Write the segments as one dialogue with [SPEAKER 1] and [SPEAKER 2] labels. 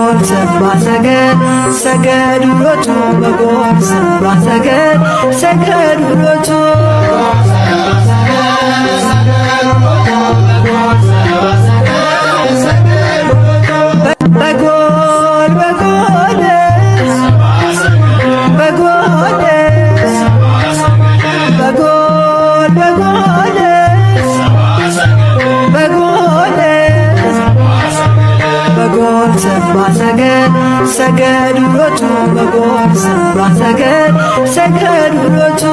[SPEAKER 1] በጎል ሰባ ሰገድ ሰገድ ውሎቱ በጎል ሰባ ሰገድ ሰገድ ውሎቱ በጎል በጎል በጎል በጎል በጎል በጎል በጎል ሰባ ሰገድ ሰገድ ውሎቱ በጎል ሰባ ሰገድ ሰገድ ውሎቱ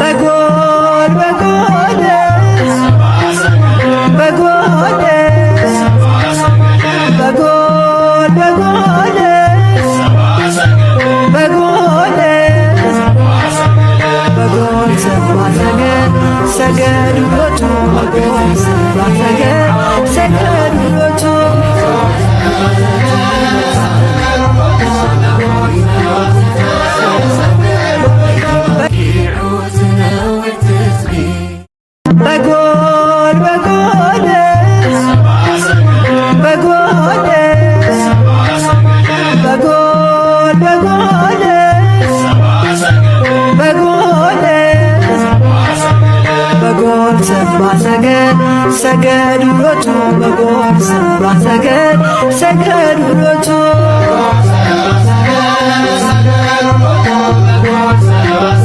[SPEAKER 1] በጎል በጎል በጎል በጎል በጎል በጎል በጎል ሰባ ሰገድ ሰገድ ውሎቱ በጎል ሰባ ሰገድ ሰገድ ውሎቱ በጎል በጎል በጎል በጎል በጎል በጎል በጎል ሰባ ሰገድ ሰገድ ውሎቱ በጎል ሰባ ሰገድ ሰገድ ውሎቱ
[SPEAKER 2] ሰገድ